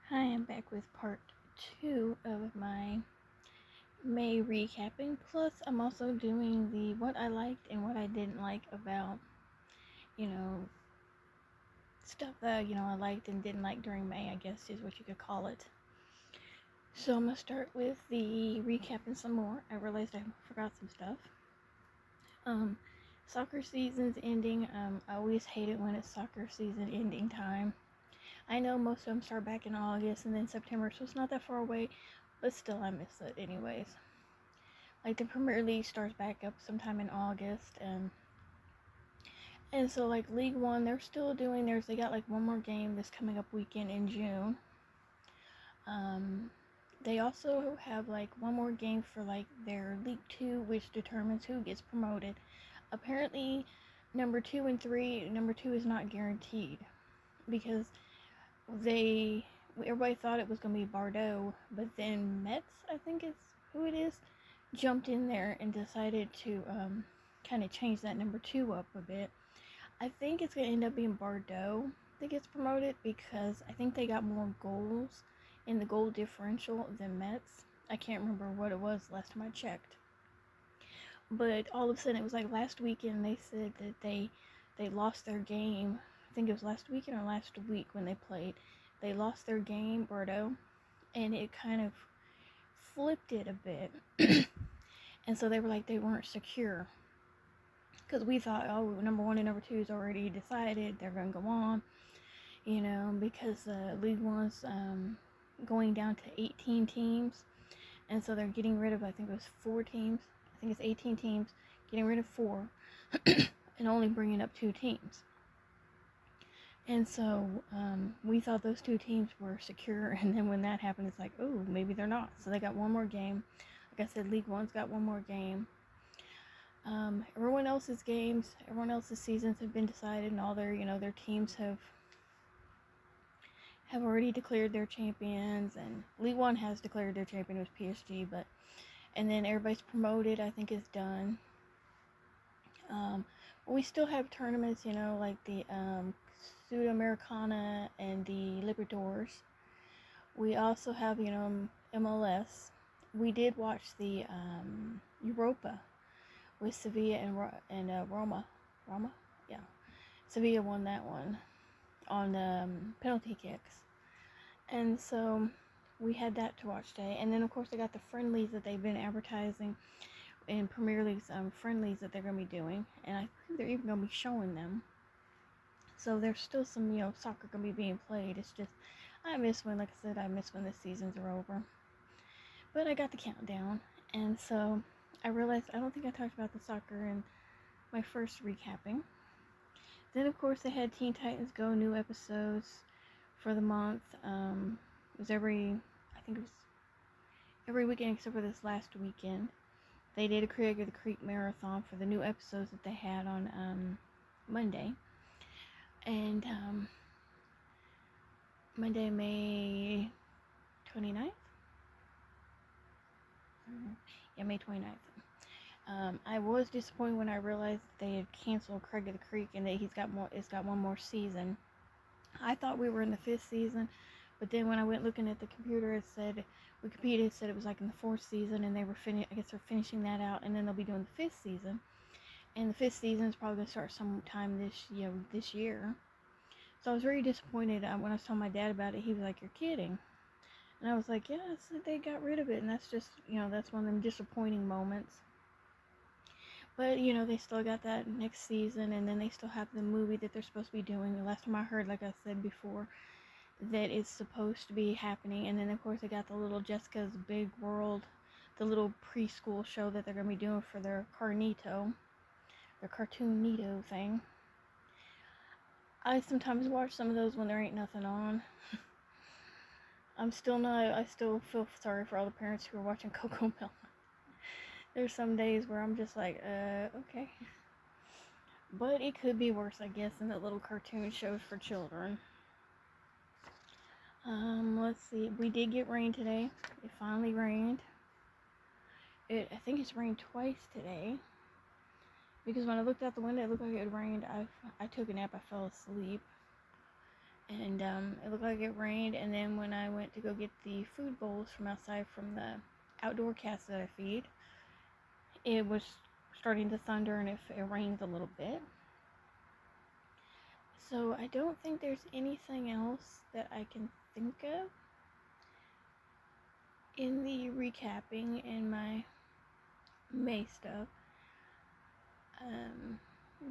Hi, I'm back with part 2 of my May recapping. Plus, I'm also doing the what I liked and what I didn't like about, you know, stuff that, I liked and didn't like during May, I guess is what you could call it. So I'm going to start with the recapping some more. I realized I forgot some stuff. Soccer season's ending. I always hate it when it's soccer season ending time. I know most of them start back in August and then September, so it's not that far away, but still I miss it anyways. Like the Premier League starts back up sometime in August, and so like League One, they're still doing theirs. They got like one more game this coming up weekend in June. They also have like one more game for like their League Two, which determines who gets promoted. Apparently, number 2 is not guaranteed because everybody thought it was gonna be Bordeaux, but then Metz, I think is who it is, jumped in there and decided to kind of change that number 2 up a bit. I think it's gonna end up being Bordeaux that gets promoted because I think they got more goals in the goal differential than Metz. I can't remember what it was last time I checked, but all of a sudden it was like last weekend they said that they lost their game. I think it was last weekend or last week when they played. They lost their game, Bordeaux, and it kind of flipped it a bit. And so they were like they weren't secure. Because we thought, oh, number 1 and number 2 is already decided. They're going to go on, because League One's going down to 18 teams. And so they're getting rid of, I think it was 4 teams. I think it's 18 teams, getting rid of 4, and only bringing up 2 teams. And so we thought those 2 teams were secure, and then when that happened, it's like, oh, maybe they're not. So they got one more game. Like I said, League One's got one more game. Everyone else's seasons have been decided, and all their teams have already declared their champions, and League One has declared their champion was PSG, and then everybody's promoted, I think, is done. We still have tournaments, like the Sudamericana and the Libertadores. We also have, MLS. We did watch the Europa with Sevilla and Roma. Yeah. Sevilla won that one on penalty kicks. And so we had that to watch today. And then, of course, they got the friendlies that they've been advertising in Premier League's friendlies that they're going to be doing. And I think they're even going to be showing them. So there's still some, soccer going to be being played. It's just, I miss when the seasons are over. But I got the countdown. And so I realized I don't think I talked about the soccer in my first recapping. Then, of course, they had Teen Titans Go new episodes for the month. It was every weekend except for this last weekend. They did a Craig of the Creek marathon for the new episodes that they had on Monday. And Monday, May 29th? Yeah, May 29th. I was disappointed when I realized they had canceled Craig of the Creek and that it's got one more season. I thought we were in the 5th season, but then when I went looking at the computer, Wikipedia said it was like in the 4th season, and I guess they're finishing that out, and then they'll be doing the 5th season. And the 5th season is probably going to start sometime this year. So I was very disappointed when I was telling my dad about it. He was like, "You're kidding." And I was like, "Yeah, they got rid of it." And that's just, that's one of them disappointing moments. But, they still got that next season, and then they still have the movie that they're supposed to be doing. The last time I heard, like I said before, that it's supposed to be happening. And then, of course, they got the little Jessica's Big World, the little preschool show that they're going to be doing for their Cartoonito thing. I sometimes watch some of those when there ain't nothing on. I still feel sorry for all the parents who are watching CoComelon. There's some days where I'm just like, okay. But it could be worse, I guess, in the little cartoon shows for children. Let's see. We did get rain today. It finally rained. I think it's rained twice today. Because when I looked out the window, it looked like it had rained. I took a nap. I fell asleep. and it looked like it rained. And then when I went to go get the food bowls from outside from the outdoor cats that I feed, it was starting to thunder, and it rained a little bit. So I don't think there's anything else that I can think of in the recapping and my May stuff.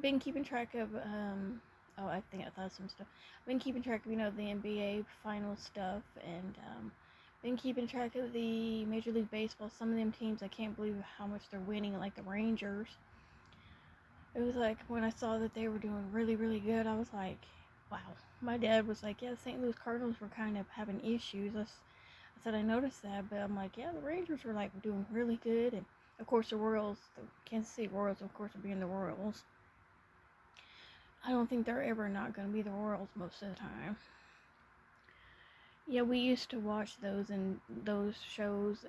Been keeping track of I think I thought of some stuff. Been keeping track of, the NBA final stuff, and been keeping track of the Major League Baseball. Some of them teams, I can't believe how much they're winning, like the Rangers. It was like, when I saw that they were doing really, really good, I was like, wow. My dad was like, yeah, the St. Louis Cardinals were kind of having issues. I said I noticed that, but I'm like, yeah, the Rangers were like doing really good, and of course the Royals, the Kansas City Royals, of course, are being the Royals. I don't think they're ever not going to be the Royals most of the time. Yeah, we used to watch those and those shows.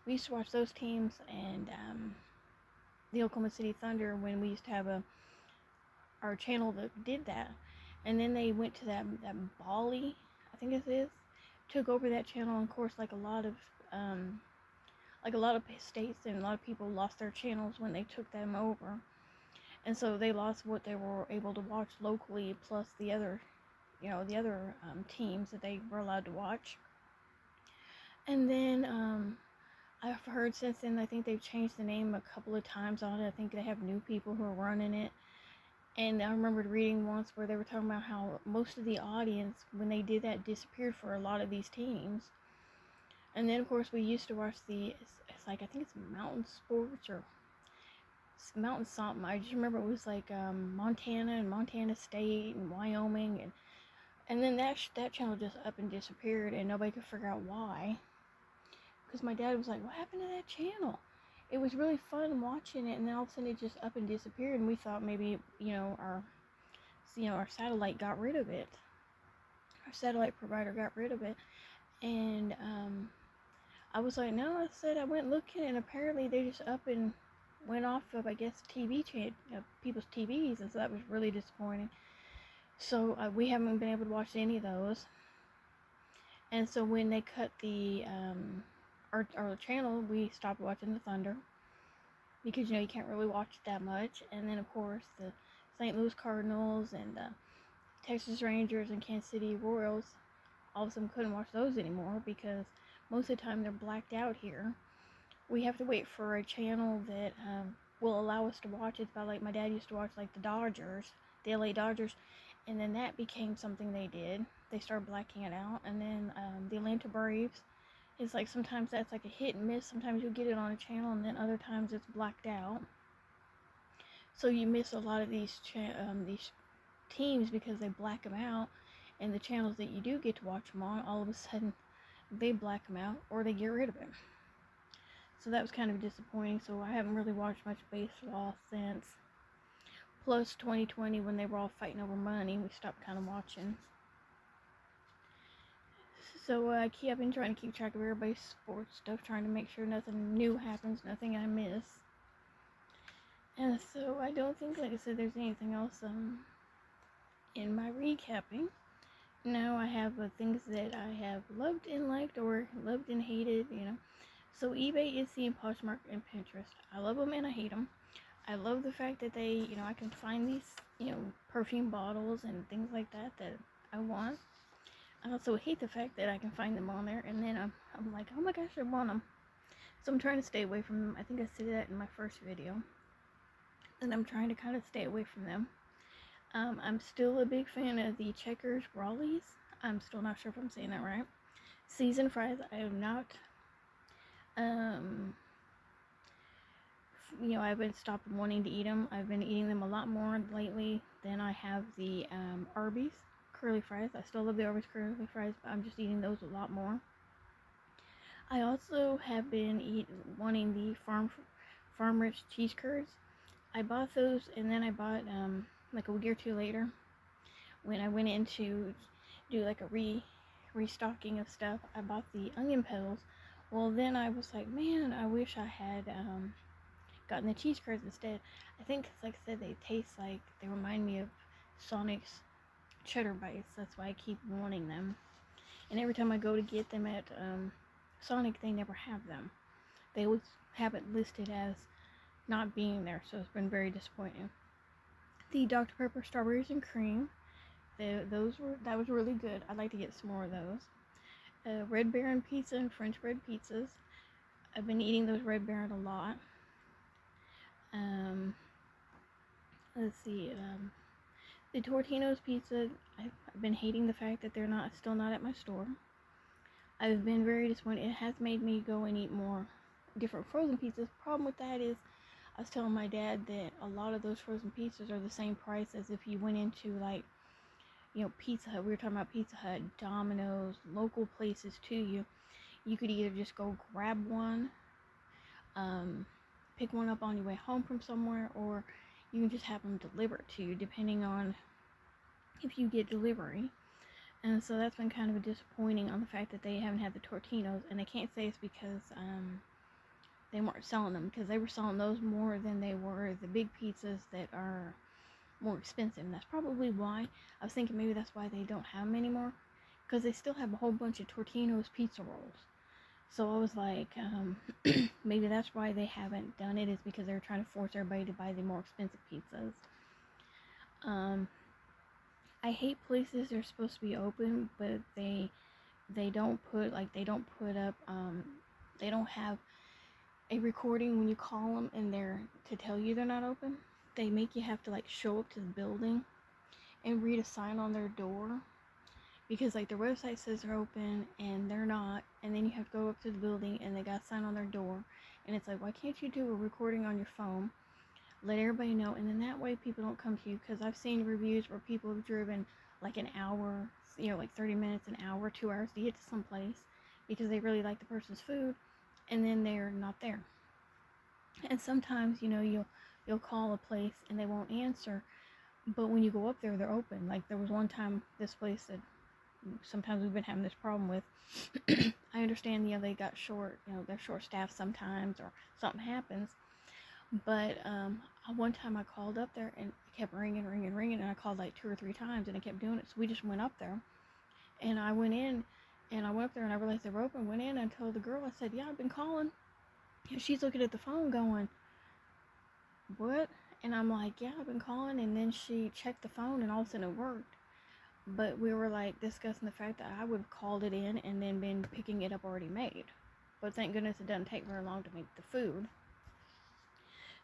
We used to watch those teams and the Oklahoma City Thunder when we used to have our channel that did that. And then they went to that Bally, I think it is, took over that channel. And of course, like a lot of states and a lot of people lost their channels when they took them over. And so they lost what they were able to watch locally, plus the other teams that they were allowed to watch. And then I've heard since then, I think they've changed the name a couple of times on it. I think they have new people who are running it. And I remembered reading once where they were talking about how most of the audience, when they did that, disappeared for a lot of these teams. And then, of course, we used to watch it's like, I think it's Mountain Sports or Mountain something. I just remember it was like Montana and Montana State and Wyoming, and then that channel just up and disappeared, and nobody could figure out why. Because my dad was like, what happened to that channel? It was really fun watching it, and then all of a sudden it just up and disappeared, and we thought maybe, our satellite got rid of it. Our satellite provider got rid of it. And I was like, no, I went looking, and apparently they just up and went off of, I guess, people's TVs, and so that was really disappointing. So we haven't been able to watch any of those. And so when they cut the our channel, we stopped watching the Thunder, because you can't really watch it that much. And then of course the St. Louis Cardinals and the Texas Rangers and Kansas City Royals, all of a sudden couldn't watch those anymore, because most of the time they're blacked out here. We have to wait for a channel that will allow us to watch it. By like my dad used to watch like the Dodgers, the LA Dodgers, and then that became something they did. They started blacking it out. And then the Atlanta Braves, it's like sometimes that's like a hit and miss. Sometimes you'll get it on a channel, and then other times it's blacked out. So you miss a lot of these teams because they black them out, and the channels that you do get to watch them on, all of a sudden they black them out or they get rid of them. So that was kind of disappointing. So I haven't really watched much baseball since. Plus 2020, when they were all fighting over money, we stopped kind of watching. So I've been trying to keep track of everybody's sports stuff, trying to make sure nothing new happens, nothing I miss. And so I don't think, like I said, there's anything else in my recapping. Now I have things that I have loved and liked, or loved and hated, So eBay, Etsy, and Poshmark, and Pinterest. I love them and I hate them. I love the fact that they, I can find these, perfume bottles and things like that I want. I also hate the fact that I can find them on there, and then I'm like, oh my gosh, I want them. So I'm trying to stay away from them. I think I said that in my first video. And I'm trying to kind of stay away from them. I'm still a big fan of the Checkers Raleighs. I'm still not sure if I'm saying that right. Seasoned fries, I am not. I've been stopped wanting to eat them. I've been eating them a lot more lately than I have the Arby's curly fries. I still love the Arby's curly fries, but I'm just eating those a lot more. I also have been wanting the Farm Rich cheese curds. I bought those, and then I bought like a week or two later, when I went in to do like a restocking of stuff, I bought the onion petals. Well, then I was like, man, I wish I had gotten the cheese curds instead. I think, like I said, they remind me of Sonic's cheddar bites. That's why I keep wanting them. And every time I go to get them at Sonic, they never have them. They always have it listed as not being there, so it's been very disappointing. The Dr. Pepper strawberries and cream, that was really good. I'd like to get some more of those. Red Baron pizza and French bread pizzas. I've been eating those Red Baron a lot. Let's see. The Tortino's pizza. I've been hating the fact that they're still not at my store. I've been very disappointed. It has made me go and eat more different frozen pizzas. Problem with that is, I was telling my dad that a lot of those frozen pizzas are the same price as if you went into like, Pizza Hut. We were talking about Pizza Hut, Domino's, local places to you. You could either just go grab one, pick one up on your way home from somewhere, or you can just have them delivered to you, depending on if you get delivery. And so that's been kind of disappointing on the fact that they haven't had the Tortinos, and I can't say it's because they weren't selling them, because they were selling those more than they were the big pizzas that are more expensive. And that's probably why I was thinking maybe that's why they don't have them anymore, because they still have a whole bunch of Tortino's pizza rolls. So I was like, maybe that's why they haven't done it, is because they're trying to force everybody to buy the more expensive pizzas. I hate places that are supposed to be open, but they don't put up, they don't have a recording when you call them and they're to tell you they're not open. They make you have to like show up to the building and read a sign on their door, because like their website says they're open and they're not, and then you have to go up to the building and they got a sign on their door, and it's like, why can't you do a recording on your phone, let everybody know, and then that way people don't come to you? Because I've seen reviews where people have driven like an hour, like 30 minutes, an hour, 2 hours to get to some place because they really like the person's food, and then they're not there. And sometimes, you'll call a place and they won't answer, but when you go up there, they're open. Like there was one time, this place that sometimes we've been having this problem with. I understand, they got short, they're short staffed sometimes, or something happens. But one time I called up there and it kept ringing, and I called like 2 or 3 times and it kept doing it. So we just went up there, and I went in, and I went up there and I realized they were open. Went in and told the girl, I said, yeah, I've been calling. And she's looking at the phone going, what? And I'm like, yeah, I've been calling. And then she checked the phone and all of a sudden it worked. But we were like discussing the fact that I would have called it in and then been picking it up already made. But thank goodness it doesn't take very long to make the food.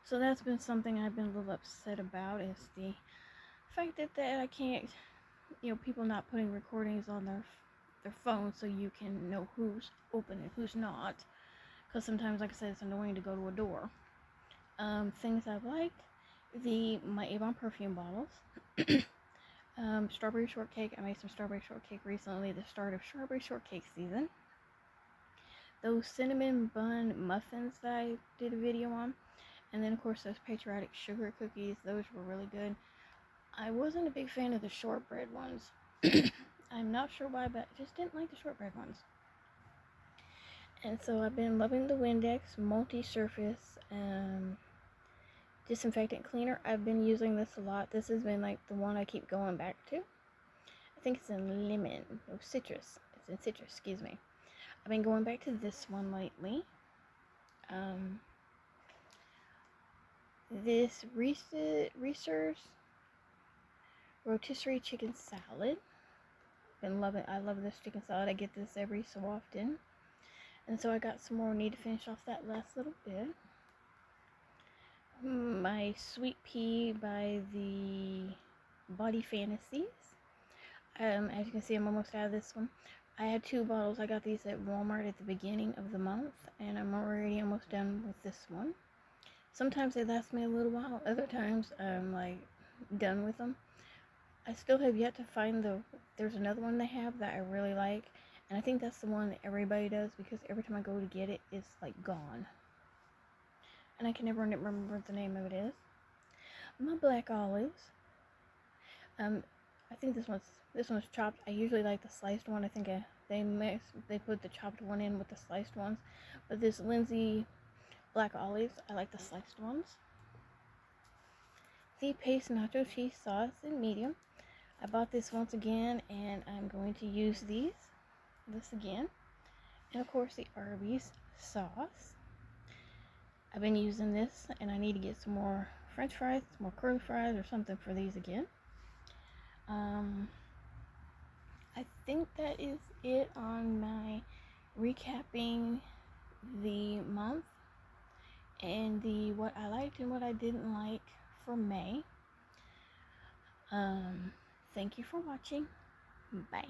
So that's been something I've been a little upset about, is the fact that I can't, people not putting recordings on their phone so you can know who's open and who's not. Because sometimes, like I said, it's annoying to go to a door. Things I've liked, my Avon perfume bottles. Strawberry shortcake. I made some strawberry shortcake recently, the start of strawberry shortcake season. Those cinnamon bun muffins that I did a video on. And then, of course, those patriotic sugar cookies. Those were really good. I wasn't a big fan of the shortbread ones. I'm not sure why, but I just didn't like the shortbread ones. And so I've been loving the Windex multi-surface disinfectant cleaner. I've been using this a lot. This has been like the one I keep going back to. I think it's in lemon. No, citrus. It's in citrus, excuse me. I've been going back to this one lately. This Reese's rotisserie chicken salad. I love this chicken salad. I get this every so often. And so I got some more. Need to finish off that last little bit. My sweet pea by the Body Fantasies. As you can see, I'm almost out of this one. I had 2 bottles. I got these at Walmart at the beginning of the month, and I'm already almost done with this one. Sometimes they last me a little while. Other times I'm like done with them. I still have yet to find there's another one they have that I really like, and I think that's the one that everybody does, because every time I go to get it, it's like gone. And I can never remember what the name of it is. My black olives. I think this one's chopped. I usually like the sliced one. I think they put the chopped one in with the sliced ones. But this Lindsay black olives, I like the sliced ones. The Pace nacho cheese sauce in medium. I bought this once again, and I'm going to use this again. And of course the Arby's sauce. I've been using this, and I need to get some more french fries, some more curly fries or something for these again. I think that is it on my recapping the month and the what I liked and what I didn't like for May. Thank you for watching. Bye.